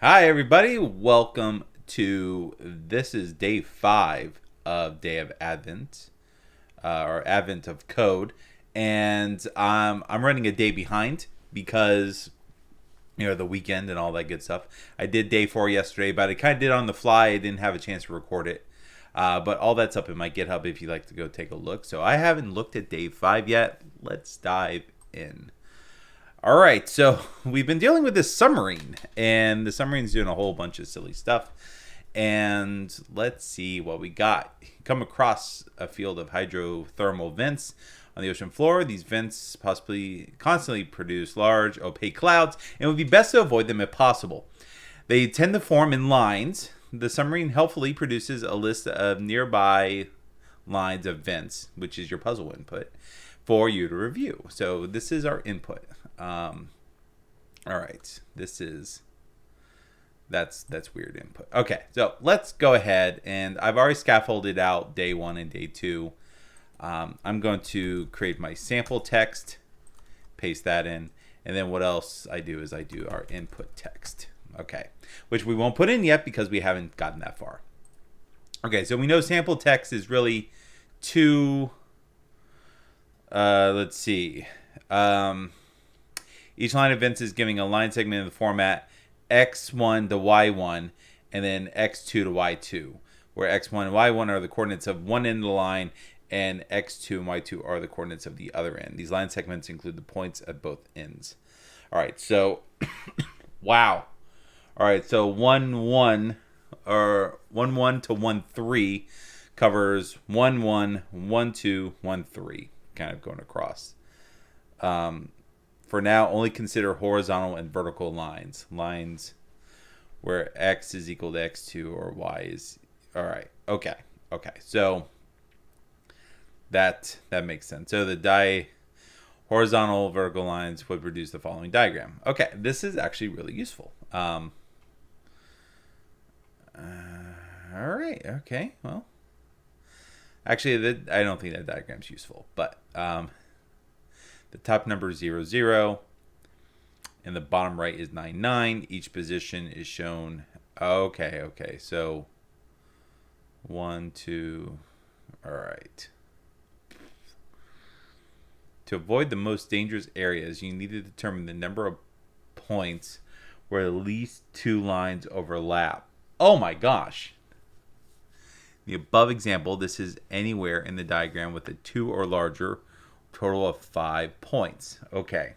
Hi, everybody. Welcome to this is day 5 of Day of Advent, or Advent of Code, and I'm running a day behind because the weekend and all that good stuff. I did day 4 yesterday, but I kind of did it on the fly. I didn't have a chance to record it, but all that's up in my GitHub if you'd like to go take a look. So I haven't looked at day 5 yet. Let's dive in. All right, so we've been dealing with this submarine, and the submarine's doing a whole bunch of silly stuff. And let's see what we got. Come across a field of hydrothermal vents on the ocean floor. These vents possibly constantly produce large, opaque clouds, and it would be best to avoid them if possible. They tend to form in lines. The submarine helpfully produces a list of nearby lines of vents, which is your puzzle input, for you to review. So this is our input. All right, that's weird input. Okay, so let's go ahead, and I've already scaffolded out day 1 and day 2. I'm going to create my sample text, paste that in, and then what else I do is I do our input text. Okay, which we won't put in yet because we haven't gotten that far. Okay, so we know sample text is really two. Let's see. Each line of events is giving a line segment in the format x1 to y1 and then x2 to y2, where x1 and y1 are the coordinates of one end of the line and x2 and y2 are the coordinates of the other end. These line segments include the points at both ends. All right, so wow. All right, so 1 1 or 1 1 to 1 3 covers 1 1 1 2 1 3, kind of going across. For now, only consider horizontal and vertical lines where x is equal to x2 or y is. All right. Okay. So that makes sense. So the horizontal vertical lines would produce the following diagram. Okay, this is actually really useful. All right. Okay. Well, actually, I don't think that diagram's useful, but the top number is 0 0, and the bottom right is 9 9. Each position is shown. Okay. So 1 2. All right. To avoid the most dangerous areas, you need to determine the number of points where at least 2 lines overlap. Oh my gosh. The above example, this is anywhere in the diagram with a 2 or larger, total of 5 points. Okay.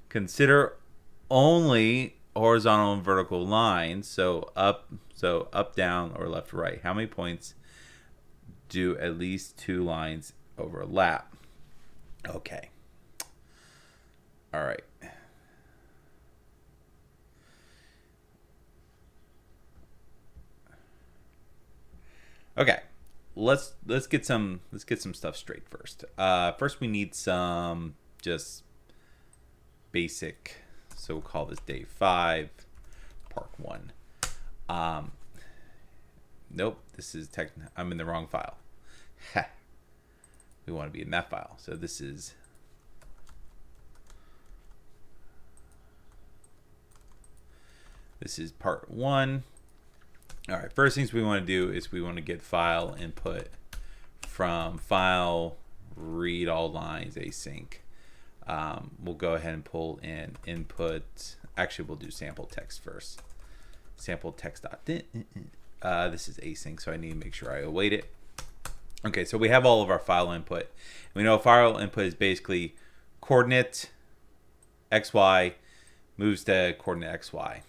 Consider only horizontal and vertical lines, so up, down, or left, right. How many points do at least 2 lines overlap? Okay. All right. Okay. Let's get some stuff straight first. First we need some just basic. So we'll call this day 5, part 1. Nope, this is I'm in the wrong file. We want to be in that file. So this is part 1. All right, first things we want to do is we want to get file input from file read all lines async. We'll go ahead and pull in input. Actually, we'll do sample text first. Sample text dot. This is async, so I need to make sure I await it. Okay, so we have all of our file input. We know file input is basically coordinate xy moves to coordinate xy.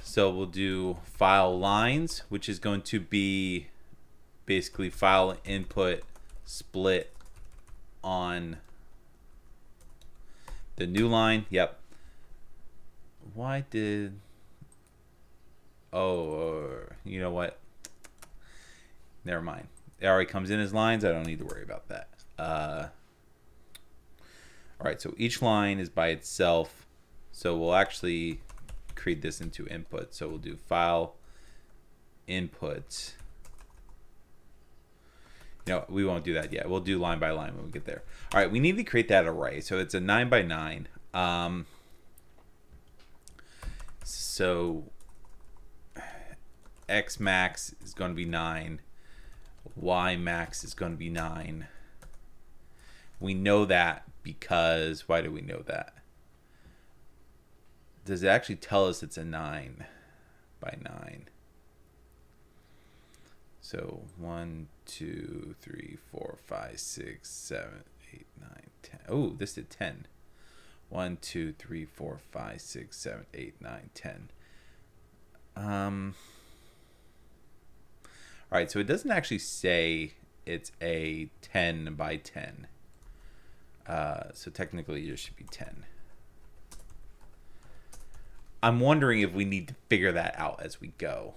So we'll do file lines, which is going to be basically file input split on the new line. Yep. Why did... you know what? Never mind. It already comes in as lines. I don't need to worry about that. All right, so each line is by itself. So we'll actually create this into input. So we'll do file input No, we won't do that yet. We'll do line by line when we get there. All right, we need to create that array. So it's a 9 by 9. So x max is going to be 9. Y max is going to be 9. We know that because, why do we know that? Does it actually tell us it's a 9 by 9? So 1, 2, 3, 4, 5, 6, 7, 8, 9, 10. Oh, this did 10. 1, 2, 3, 4, 5, 6, 7, 8, 9, 10. All right, so it doesn't actually say it's a 10 by 10. So technically it should be 10. I'm wondering if we need to figure that out as we go.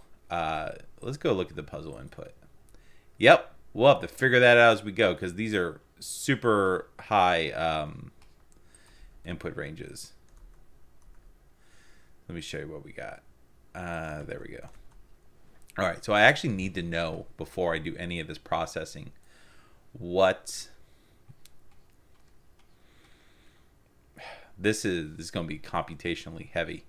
Let's go look at the puzzle input. Yep, we'll have to figure that out as we go because these are super high input ranges. Let me show you what we got. There we go. All right, so I actually need to know before I do any of this processing what this is going to be computationally heavy.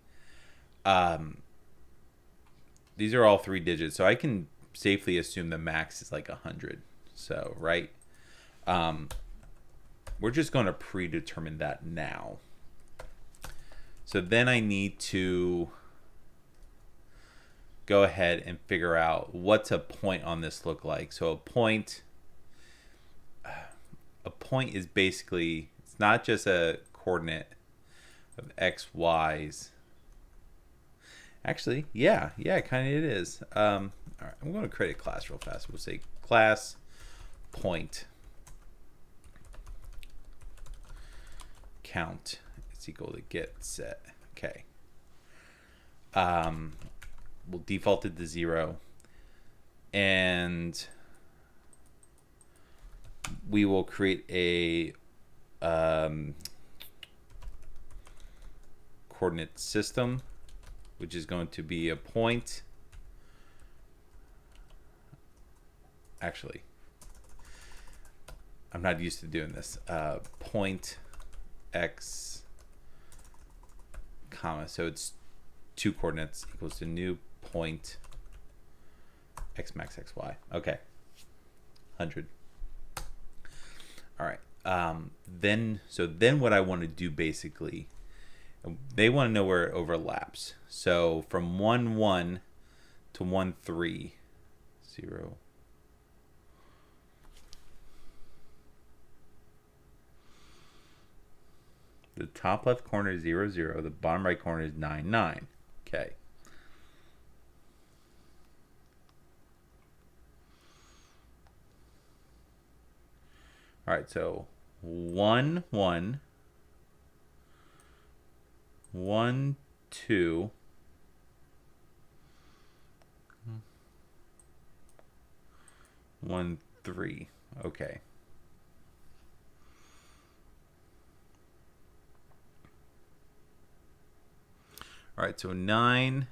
These are all 3 digits, so I can safely assume the max is like 100. So, right? We're just going to predetermine that now. So then I need to go ahead and figure out what's a point on this look like. So a point is basically, it's not just a coordinate of x, y's. Actually, yeah, kind of it is. All right, I'm going to create a class real fast. We'll say class point count is equal to get set. Okay. We'll default it to 0, and we will create a coordinate system, which is going to be a point. Actually, I'm not used to doing this. Point x comma, so it's 2 coordinates equals to new point x max xy. Okay, 100. All right. Then what I want to do basically, they want to know where it overlaps. So from 1 1 to 1 3 0. The top left corner is 0 0. The bottom right corner is 9 9. Okay. All right, so 1 1 1 2 1 3. Okay. All right, so 9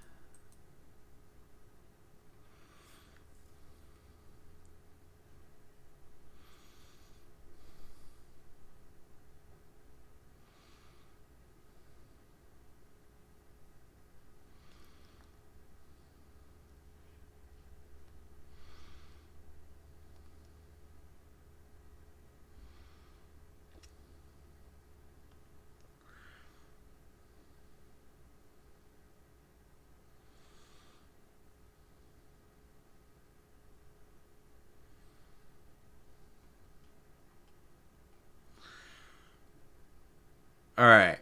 All right.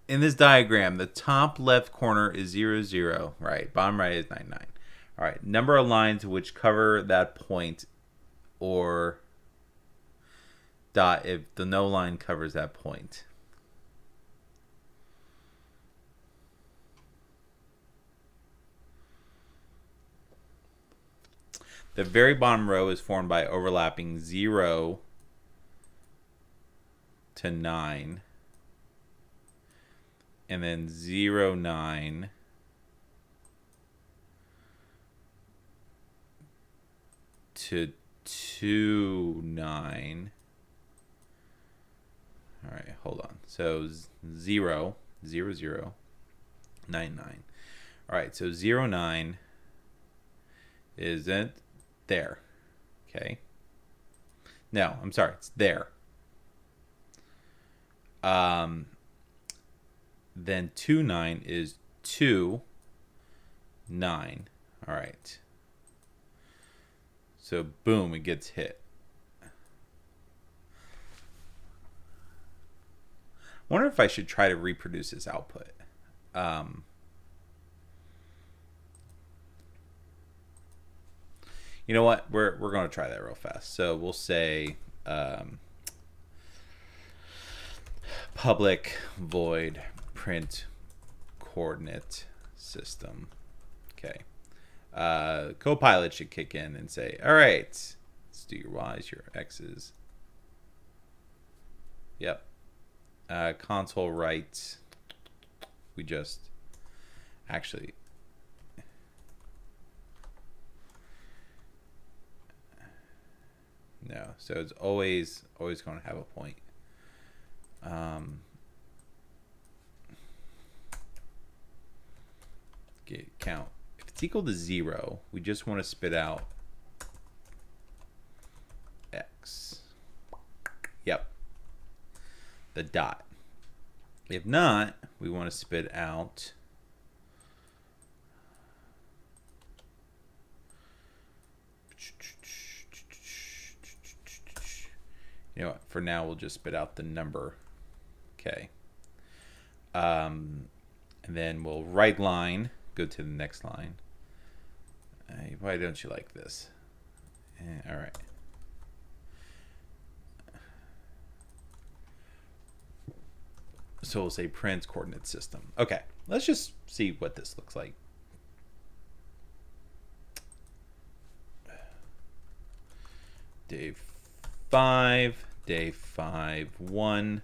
In this diagram, the top left corner is 0 0, right? Bottom right is 9 9. All right. Number of lines which cover that point, or dot if the no line covers that point. The very bottom row is formed by overlapping 0 to 9, and then 0 9 to 2 9. All right, hold on. So 0 0 0 9 9. All right, so 0 9 isn't there. Okay. No, I'm sorry, it's there. Then 2 9 is 2 9. All right. So boom, it gets hit. Wonder if I should try to reproduce this output. You know what? We're going to try that real fast. So we'll say public void print coordinate system. Okay. Copilot should kick in and say, all right, let's do your Y's, your X's. Yep. Console write. We just actually no. So it's always going to have a point. Get count. If it's equal to 0, we just want to spit out X. Yep. The dot. If not, we want to spit out you know what, for now we'll just spit out the number. Okay. And then we'll right line, go to the next line. Why don't you like this? All right. So we'll say print coordinate system. Okay, let's just see what this looks like. Day 5, day 5, 1.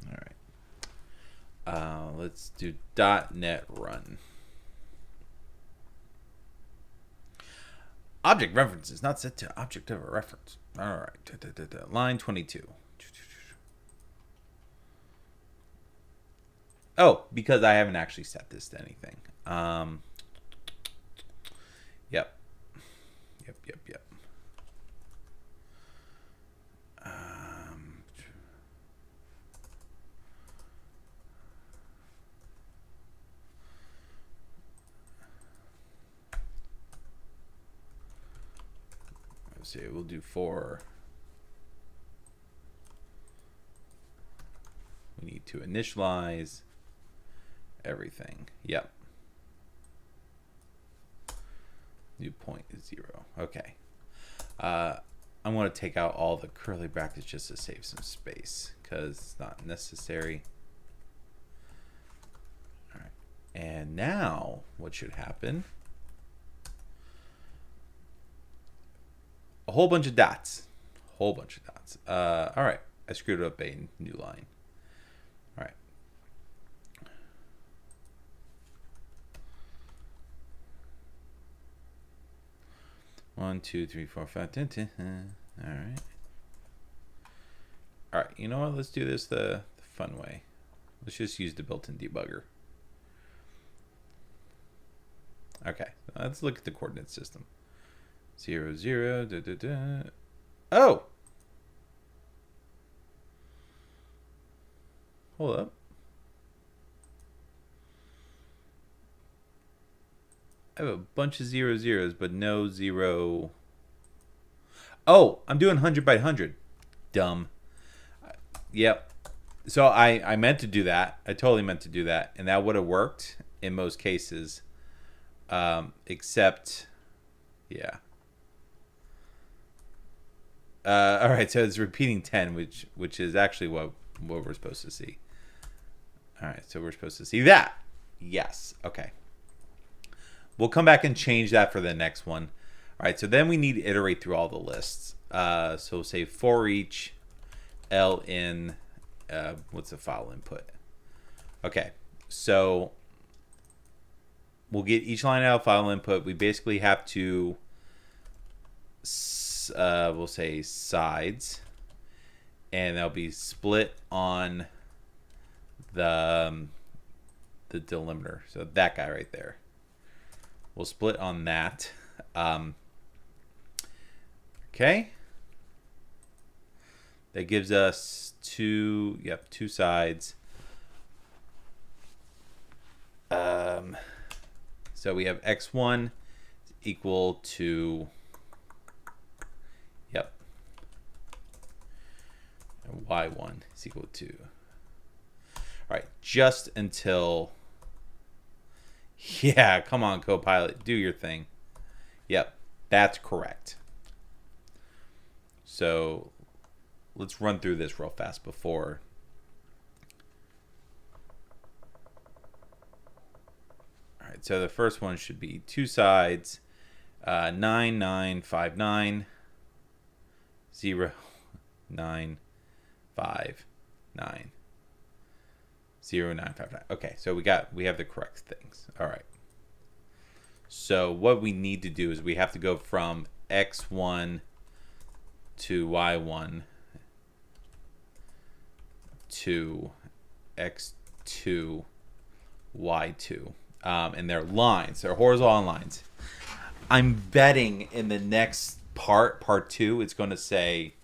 All right. Let's do .NET run. Object reference is not set to object of a reference. All right. Line 22. Oh, because I haven't actually set this to anything. Yep. Let's see, we'll do 4. We need to initialize everything. Yep. New point is 0. Okay. I'm going to take out all the curly brackets just to save some space because it's not necessary. All right. And now what should happen? A whole bunch of dots. All right. I screwed up a new line. All right. One, two, three, four, five, 10, 10. All right. All right. You know what? Let's do this the fun way. Let's just use the built-in debugger. Okay. Let's look at the coordinate system. 0, 0. Da, da, da. Oh. Hold up. I have a bunch of 0 zeros, but no 0. Oh, I'm doing 100 by 100. Dumb. Yep. So I meant to do that. I totally meant to do that. And that would have worked in most cases. Except, yeah. All right, so it's repeating 10, which is actually what we're supposed to see. All right, so we're supposed to see that. Yes. Okay. We'll come back and change that for the next one. All right, so then we need to iterate through all the lists. So we'll say for each ln, what's the file input? Okay, so we'll get each line out of file input. We basically have to, we'll say sides, and they'll be split on the delimiter. So that guy right there. We'll split on that. Okay. That gives us two sides. So we have x1 equal to, and y1 is equal to, all right, just until, yeah, come on, Copilot, do your thing. Yep, that's correct. So let's run through this real fast before. All right, so the first one should be two sides, 9, 9, 5, 9, 0, 9, 5, 9, 0, 9, 5, 9. Okay, so we have the correct things. All right. So what we need to do is we have to go from x1 to y1 to x2 y2, and they're lines, they're horizontal lines. I'm betting in the next part 2, it's going to say,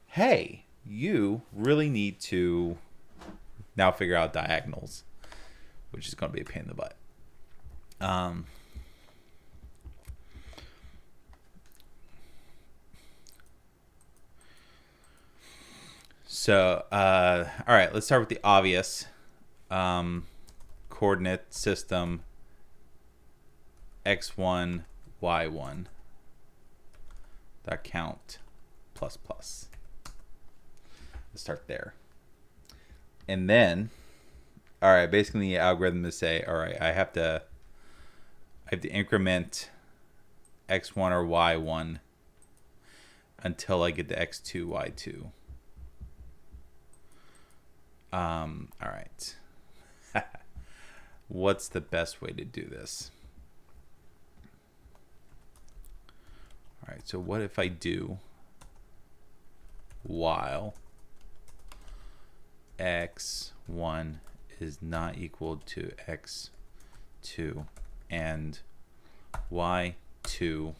hey, you really need to now figure out diagonals, which is going to be a pain in the butt. So, all right, let's start with the obvious. Coordinate system x1, y1 dot count plus plus. Let's start there. And then, all right, basically the algorithm is say, all right, I have to increment x1 or y1 until I get to x2, y2. All right. What's the best way to do this? All right, so what if I do while x1 is not equal to x2 and y2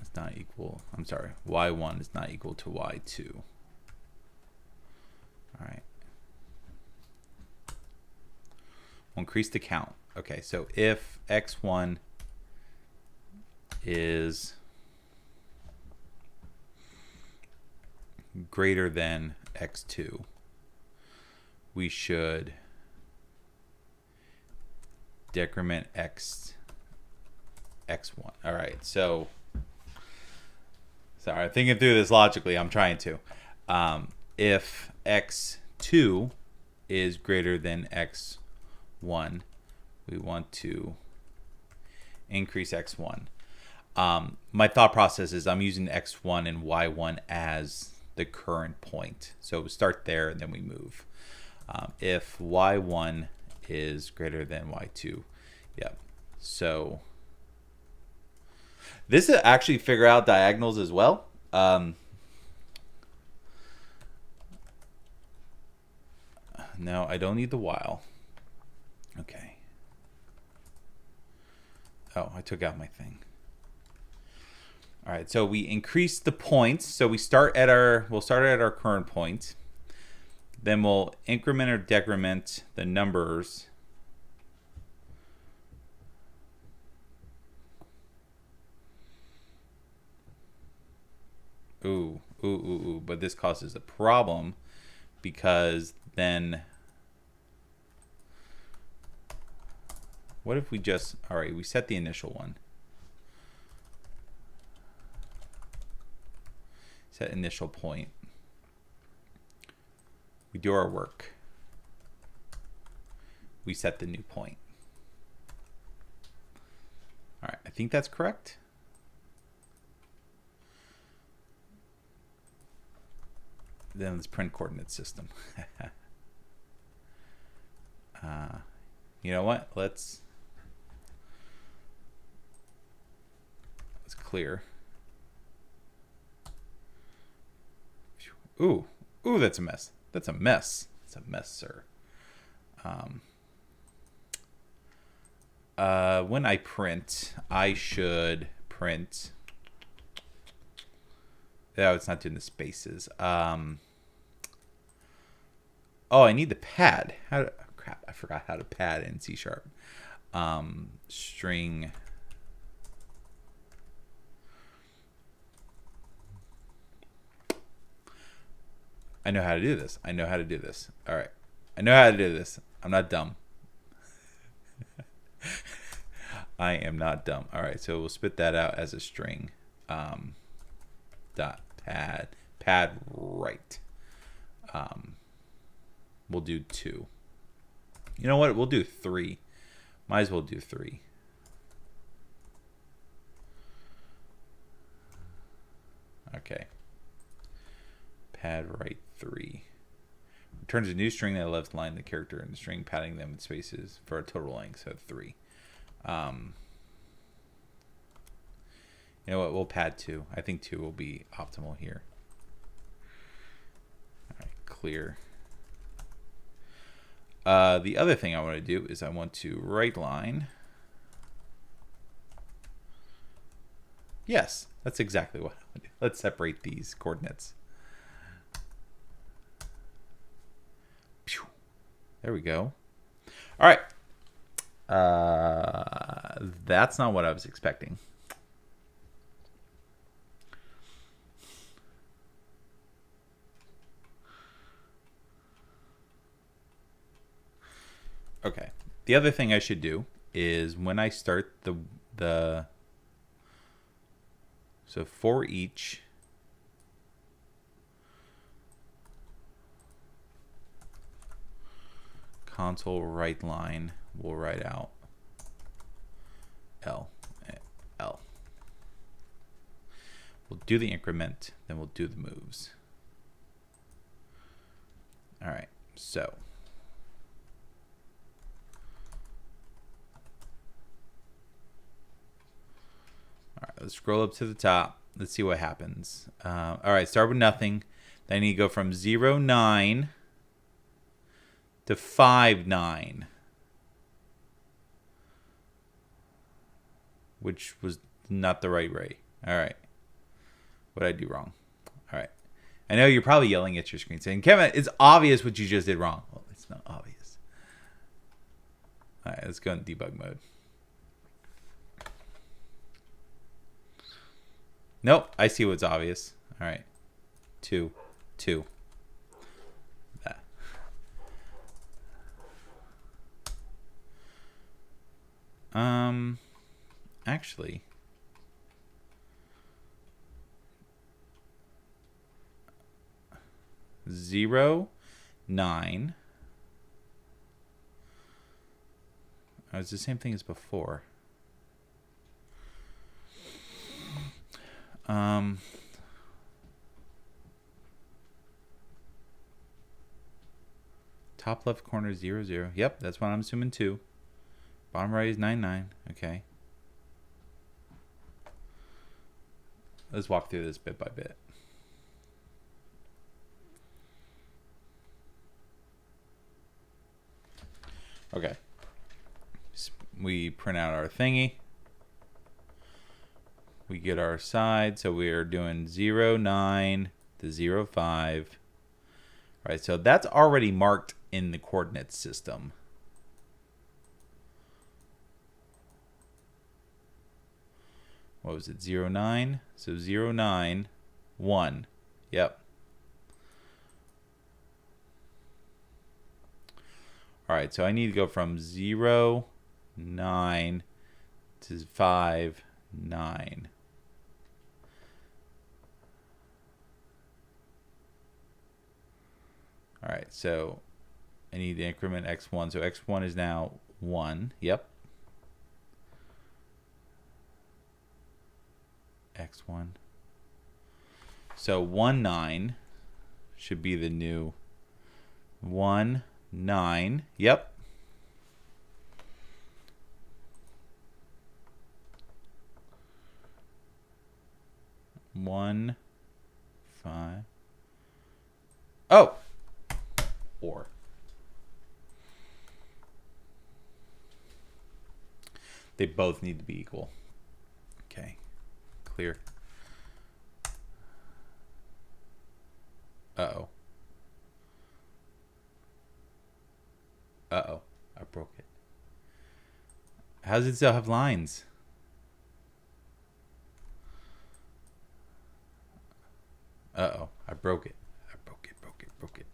is not equal, I'm sorry, y1 is not equal to y2. All right. We'll increase the count. Okay, so if x1 is greater than x2, we should decrement x1. All right, so sorry, I'm thinking through this logically. I'm trying to. If x2 is greater than x1, we want to increase x1. My thought process is I'm using x1 and y1 as the current point. So we start there and then we move. If y1 is greater than y2, yep. So this is actually figure out diagonals as well. No, I don't need the while. Okay. Oh, I took out my thing. All right, so we increase the points. So we'll start at our current point. Then we'll increment or decrement the numbers. Ooh, but this causes a problem because then what if we just, all right, we set the initial one. Set initial point. We do our work. We set the new point. All right, I think that's correct. Then let's print coordinate system. You know what? Let's clear. Ooh, that's a mess. That's a mess. It's a mess, sir. When I print, I should print. No, it's not doing the spaces. Oh, I need the pad. Crap, I forgot how to pad in C#. String. I know how to do this. I know how to do this. All right. I know how to do this. I'm not dumb. I am not dumb. All right. So we'll spit that out as a string. Dot pad right. We'll do 2. You know what? We'll do 3. Might as well do 3. Okay. Pad right 3. Returns a new string that left line the character in the string, padding them in spaces for a total length of 3. You know what? We'll pad 2. I think 2 will be optimal here. All right, clear. The other thing I want to do is I want to right line. Yes, that's exactly what I want to do. Let's separate these coordinates. There we go. All right. That's not what I was expecting. Okay. The other thing I should do is when I start the so for each console write line, we'll write out L. We'll do the increment, then we'll do the moves. All right, so all right, let's scroll up to the top. Let's see what happens. All right, start with nothing. Then I need to go from 0, 9 to 5, 9. Which was not the right way. All right. What did I do wrong? All right. I know you're probably yelling at your screen saying, Kevin, it's obvious what you just did wrong. Well, it's not obvious. All right, let's go in debug mode. Nope, I see what's obvious. All right. 2, 2. That. Actually, zero, 9. Oh, it's the same thing as before. Top left corner 0, 0. Yep, that's what I'm assuming 2. Bottom right is 9, 9. Okay. Let's walk through this bit by bit. Okay. We print out our thingy. We get our side. So we're doing 0, 9 to 0, 5. All right, so that's already marked in the coordinate system. What was it? 0, 9. So 0, 9, 1. Yep. All right, so I need to go from 0, 9 to 5, 9. All right, so I need to increment x1. So x1 is now 1. Yep. X1. So 1, 9 should be the new 1, 9. Yep. 1, 5. Oh! Or. They both need to be equal. Okay. Clear. Uh-oh. Uh-oh. I broke it. How does it still have lines? Uh-oh. I broke it. Broke it.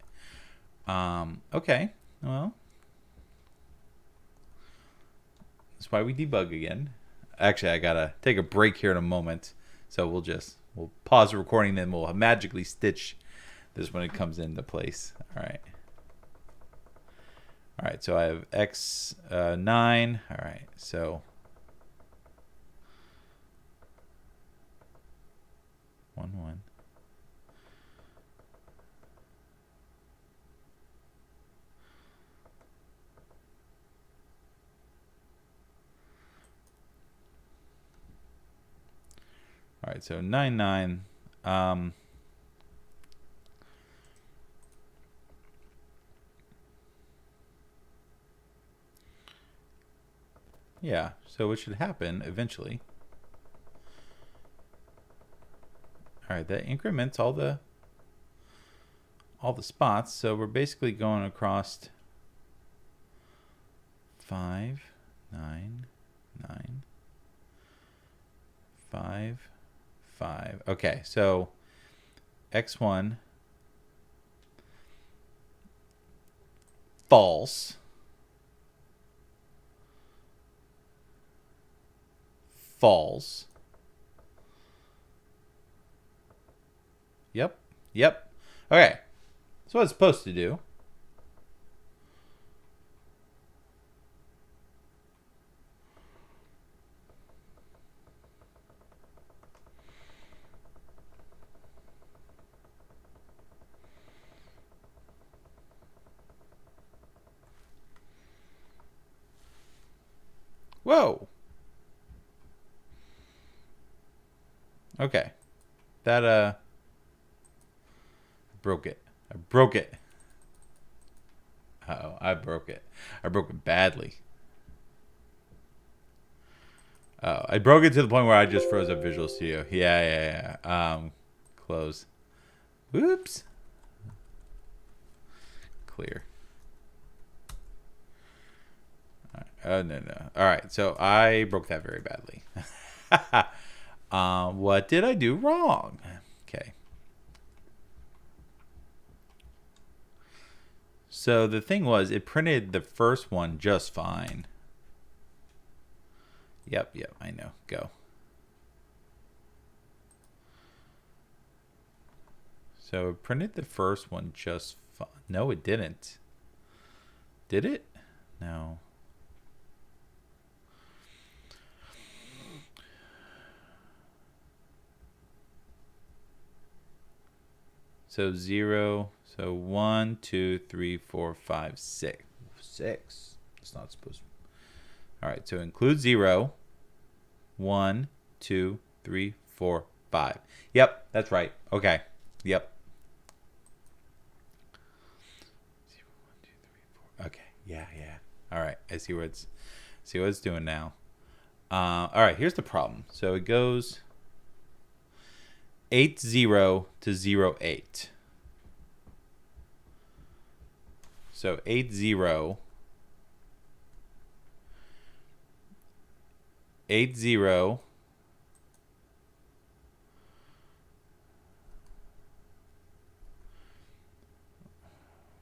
Okay. Well. That's why we debug again. Actually, I gotta take a break here in a moment. So we'll pause the recording, then we'll magically stitch this when it comes into place. All right. All right, so I have x 9. All right, so 1, 1. All right, so 9, 9. Yeah, so what should happen eventually? All right, that increments all the spots. So we're basically going across 5, 9, 9, 5, 5. Okay, so x1 false. False. Yep. Okay. That's what it's supposed to do. Whoa. Okay. That broke it. I broke it. Uh-oh, I broke it. I broke it badly. Oh, I broke it to the point where I just froze up Visual Studio. Yeah. Close. Whoops. Clear. All right. No. All right, so I broke that very badly. What did I do wrong? Okay. So the thing was, it printed the first one just fine. Yep, I know. Go. So it printed the first one just fine. No, it didn't. Did it? No. So 0. So 1, 2, 3, 4, 5, 6. 6. It's not supposed to. All right, so include 0. 1, 2, 3, 4, 5. Yep, that's right. Okay. Yep. 0, 1, 2, 3, 4. Okay. Yeah. All right. I see what it's doing now. All right. Here's the problem. So it goes 8, 0 to 0, 8. So 8, 0. 8, 0.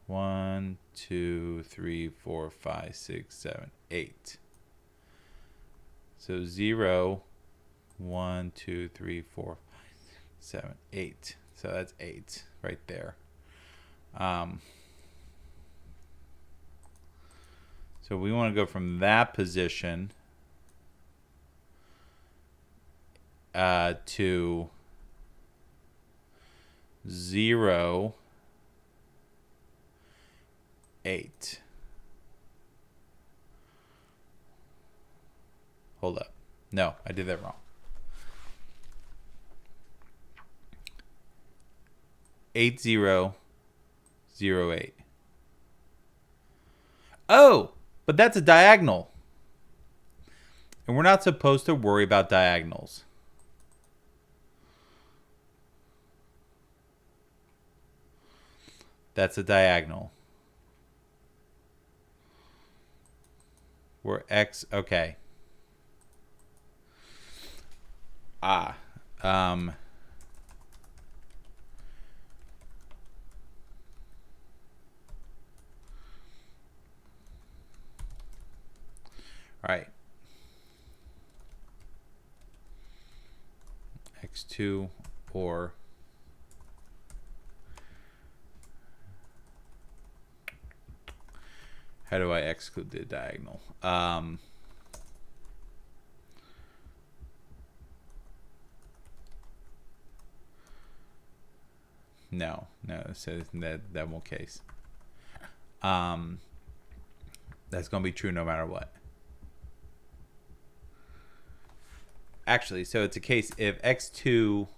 1, 2, 3, 4, 5, 6, 7, 8. So 0, 1, 2, 3, 4, 5, 7, 8. So that's 8 right there. So we want to go from that position to 0, 8. Hold up. No, I did that wrong. 8008. Oh, but that's a diagonal. And we're not supposed to worry about diagonals. That's a diagonal. Where X, okay. All right. X2 or how do I exclude the diagonal? No, so that won't case. That's going to be true no matter what. Actually, so it's a case if x1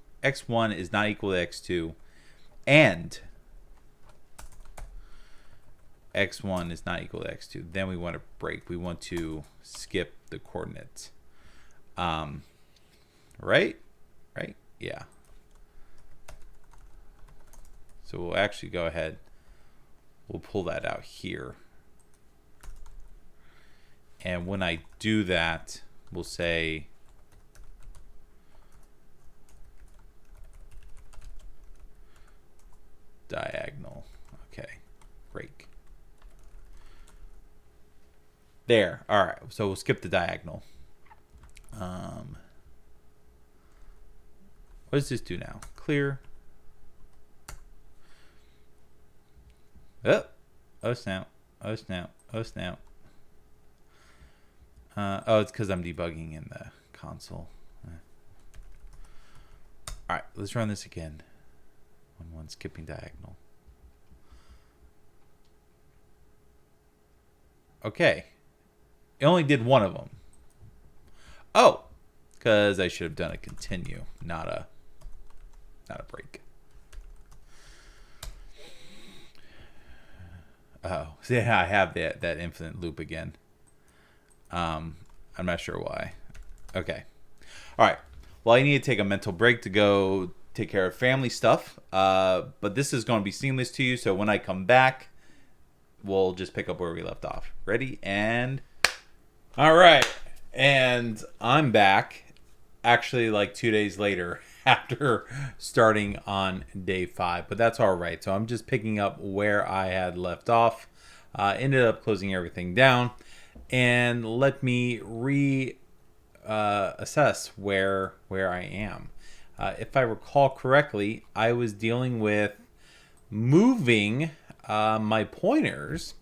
is not equal to x2 and x1 is not equal to x2, then we want to break. We want to skip the coordinates. Right? Yeah. So we'll actually go ahead. We'll pull that out here. And when I do that, we'll say diagonal. Okay, break. There. All right. So we'll skip the diagonal. What does this do now? Clear. Oh snap. Oh snap. Oh snap. Oh, it's because I'm debugging in the console. All right, let's run this again. One skipping diagonal. Okay. It only did one of them. Oh, because I should have done a continue, not a break. Oh, so yeah, I have that infinite loop again. I'm not sure why. Okay. All right. Well, I need to take a mental break to go take care of family stuff. But this is going to be seamless to you. So when I come back, we'll just pick up where we left off. Ready? And all right. And I'm back actually like 2 days later after starting on day 5. But that's all right. So I'm just picking up where I had left off. Ended up closing everything down. And let me assess where I am. If I recall correctly, I was dealing with moving my pointers,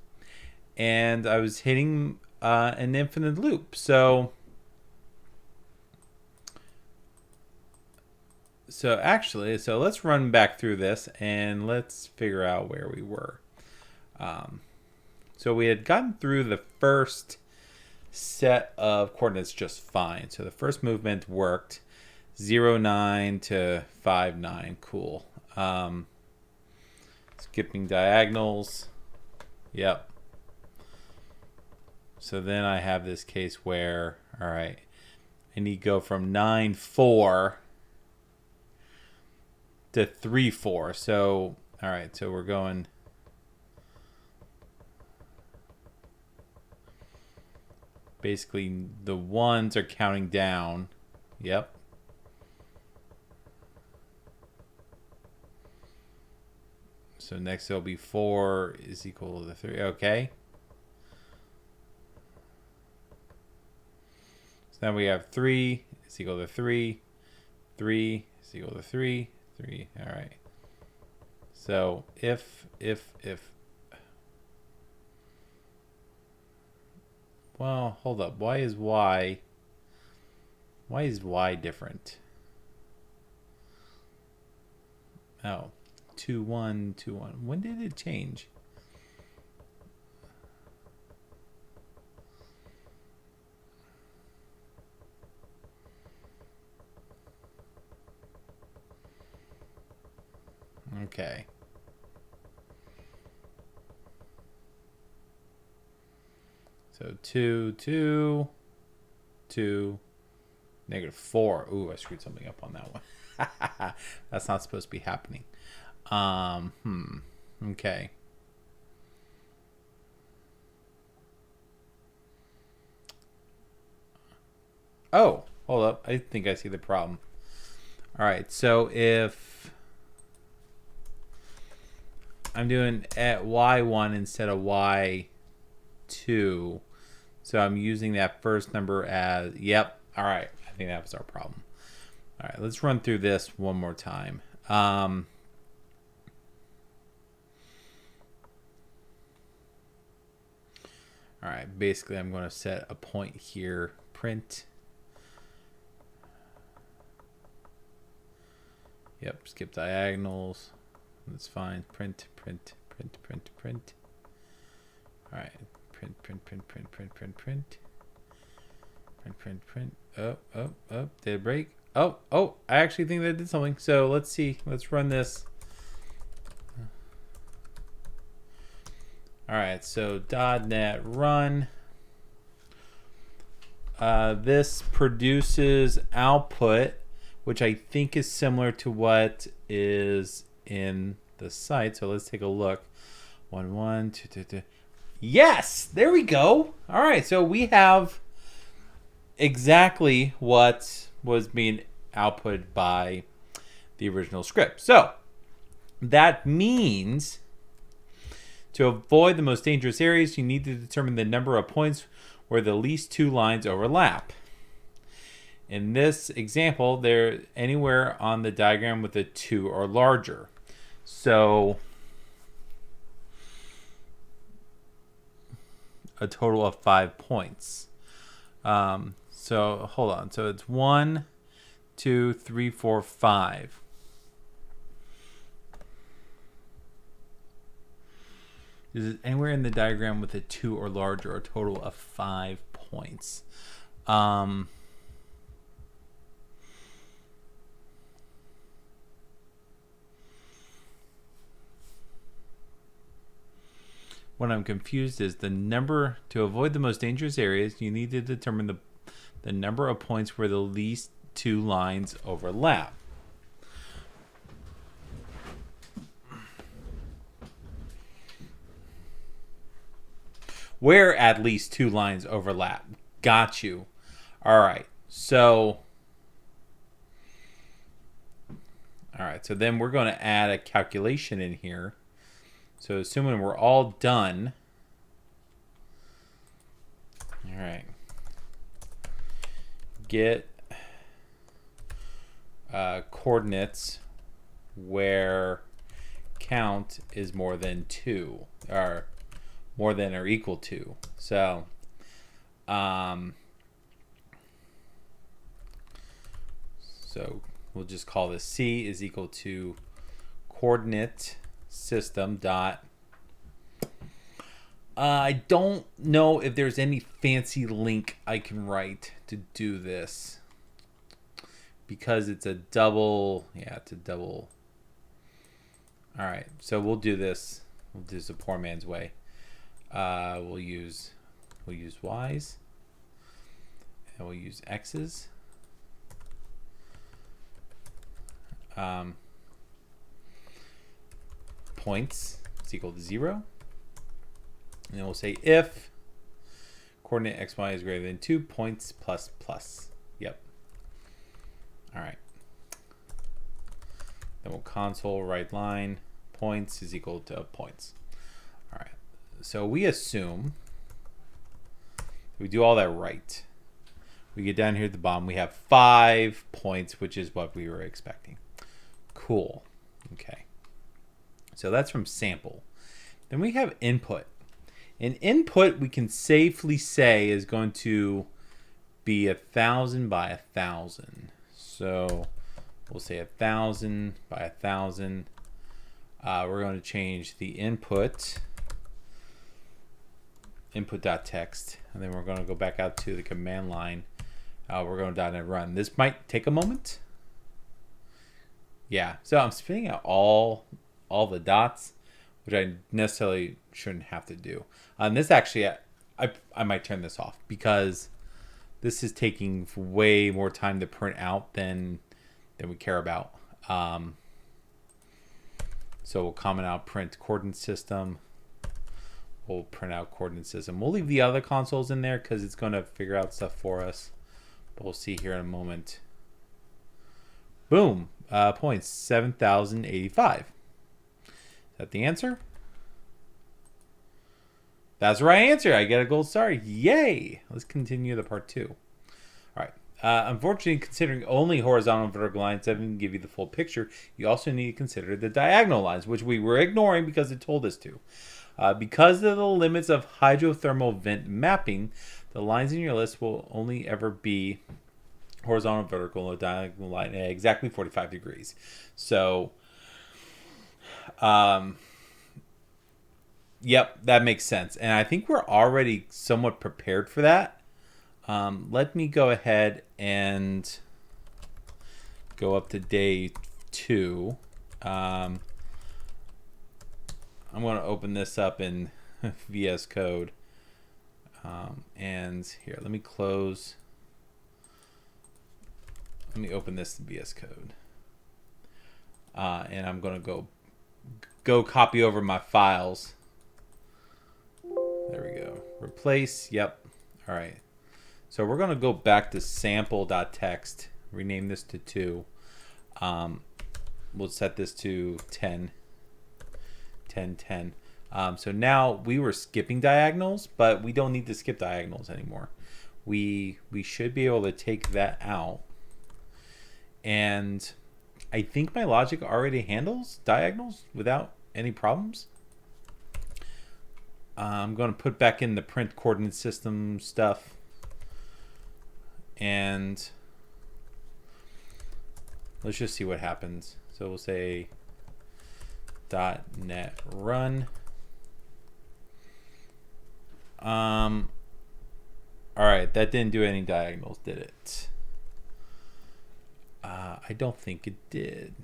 and I was hitting an infinite loop. So let's run back through this and let's figure out where we were. So we had gotten through the first set of coordinates just fine. So the first movement worked. 0, 9 to 5, 9. Cool. Skipping diagonals. Yep. So then I have this case where, all right, I need to go from 9, 4 to 3, 4. So, all right, so we're going... Basically, the ones are counting down. Yep. So next it'll be 4 is equal to 3. Okay. So then we have 3 is equal to 3. 3 is equal to 3. 3. All right. So if. Well, hold up. Why is y different? Oh. 2, 1, 2, 1. When did it change? Okay. So 2, 2, 2, -4. Ooh, I screwed something up on that one. That's not supposed to be happening. Okay. Oh, hold up. I think I see the problem. All right, so if I'm doing at y1 instead of y2, so I'm using that first number as, yep, all right, I think that was our problem. All right, let's run through this one more time. All right, basically I'm going to set a point here, print. Yep, skip diagonals. That's fine. Print, print, print, print, print. All right, print, print, print, print, print, print, print. Print, print, print. Oh, oh, oh, did it break? Oh, oh, I actually think that did something. So let's see. Let's run this. All right, so dotnet run. This produces output, which I think is similar to what is in the site. So let's take a look. 1, 1, 2, 2, 2. Yes, there we go. All right, so we have exactly what was being output by the original script. So that means to avoid the most dangerous areas, you need to determine the number of points where the least 2 lines overlap. In this example, they're anywhere on the diagram with a 2 or larger. So a total of 5 points. So hold on. So it's 1, 2, 3, 4, 5. Is it anywhere in the diagram with a 2 or larger, a total of 5 points? What I'm confused is the number. To avoid the most dangerous areas, you need to determine the number of points where the least 2 lines overlap. Where at least 2 lines overlap. Got you. All right. So then we're going to add a calculation in here. So assuming we're all done. All right. Get coordinates where count is more than 2, or more than or equal to. So we'll just call this C is equal to coordinate system dot. I don't know if there's any fancy link I can write to do this, because it's a double. Yeah, it's a double. All right, so we'll do this. We'll do this a poor man's way. We'll use Y's, and we'll use X's. Points is equal to 0, and then we'll say if coordinate xy is greater than 2, points plus plus. Yep. All right. Then we'll console right line points is equal to points. All right. So we assume we do all that right. We get down here at the bottom. We have 5 points, which is what we were expecting. Cool. Okay. So that's from sample. Then we have input. And input, we can safely say, is going to be 1,000 by 1,000. So we'll say 1,000 by 1,000. We're going to change the input.text, and then we're going to go back out to the command line. We're going to .NET run. This might take a moment. Yeah, so I'm spinning out all the dots, which I necessarily shouldn't have to do. This actually I might turn this off because this is taking way more time to print out than we care about. So we'll comment out print coordinate system. We'll print out coordinate system. We'll leave the other consoles in there because it's going to figure out stuff for us. But we'll see here in a moment. Boom. Points 7,085. Is that the answer? That's the right answer. I get a gold star. Yay. Let's continue the part 2. All right. Unfortunately, considering only horizontal and vertical lines doesn't give you the full picture, you also need to consider the diagonal lines, which we were ignoring because it told us to. Because of the limits of hydrothermal vent mapping, the lines in your list will only ever be horizontal, vertical, or diagonal line at exactly 45 degrees. So, yep, that makes sense. And I think we're already somewhat prepared for that. Let me go ahead and go up to day 2. I'm going to open this up in VS Code. And here, let me close. Let me open this in VS Code. And I'm going to go copy over my files. There we go. Replace. Yep. All right. So we're going to go back to sample.txt. Rename this to 2. We'll set this to 10. 10, 10. So now we were skipping diagonals, but we don't need to skip diagonals anymore. We should be able to take that out. And I think my logic already handles diagonals without any problems. I'm going to put back in the print coordinate system stuff. And let's just see what happens. So we'll say .net run. All right, that didn't do any diagonals, did it? I don't think it did.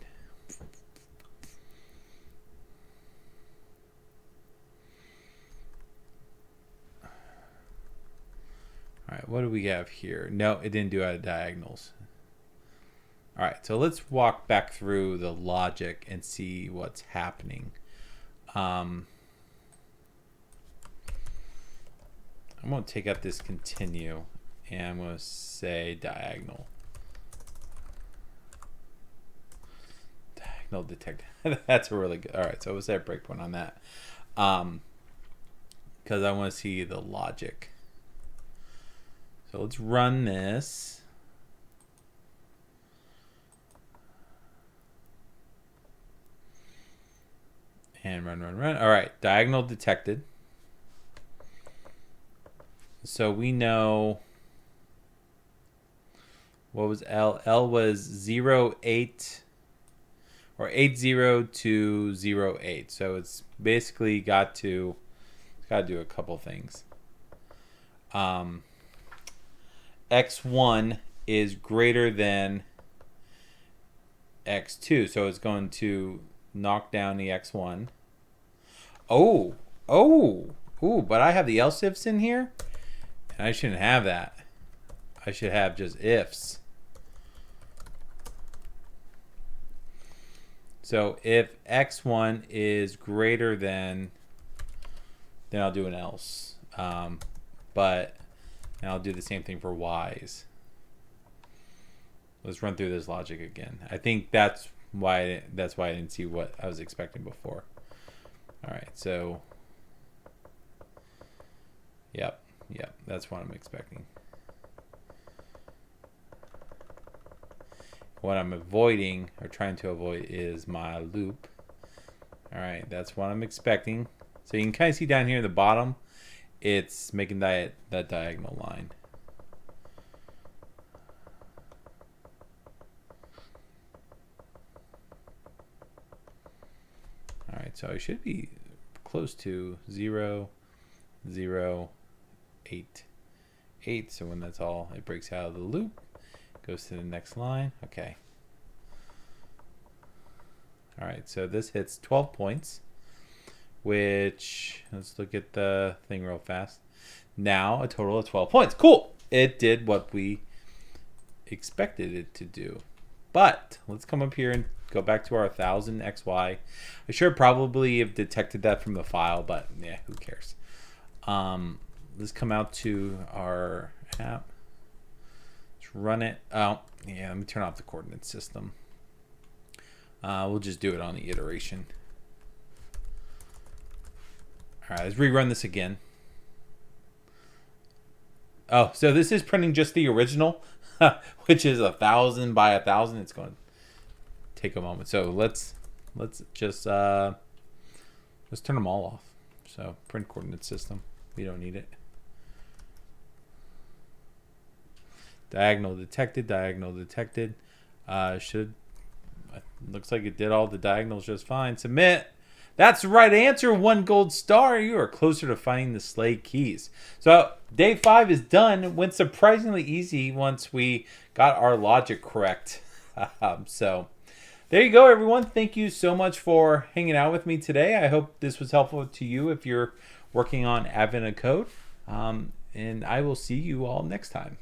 All right, what do we have here? No, it didn't do out of diagonals. All right, so let's walk back through the logic and see what's happening. I'm going to take out this continue, and I'm going to say diagonal. Diagonal detect. That's a really good. All right, so we'll set a breakpoint on that. Because I want to see the logic. So let's run this. And run. All right, diagonal detected. So we know what was L? L was 0, 8, or 80 to 08. So it's basically got to do a couple things. X1 is greater than X2, so it's going to knock down the X1. Oh, but I have the else ifs in here, and I shouldn't have that. I should have just ifs. So if X1 is greater than, then I'll do an else. But and I'll do the same thing for Y's. Let's run through this logic again. I think that's why I didn't see what I was expecting before. All right, so yep, that's what I'm expecting. What I'm avoiding or trying to avoid is my loop. All right, that's what I'm expecting. So you can kind of see down here at the bottom, it's making that diagonal line. All right, so I should be close to 0, 0, 8, 8. So when that's all, it breaks out of the loop, goes to the next line. Okay. All right, so this hits 12 points, which, let's look at the thing real fast. Now a total of 12 points. Cool. It did what we expected it to do. But let's come up here and go back to our 1000 XY. I should probably have detected that from the file, but yeah, who cares? Let's come out to our app. Let's run it. Oh, yeah, let me turn off the coordinate system. We'll just do it on the iteration. All right, let's rerun this again. Oh, so this is printing just the original, which is 1000 by 1000. It's going to take a moment. So let's just let's turn them all off. So print coordinate system. We don't need it. Diagonal detected. Diagonal detected. Looks like it did all the diagonals just fine. Submit. That's the right answer. 1 gold star. You are closer to finding the sleigh keys. So day 5 is done. It went surprisingly easy once we got our logic correct. So there you go, everyone. Thank you so much for hanging out with me today. I hope this was helpful to you if you're working on Advent of Code. And I will see you all next time.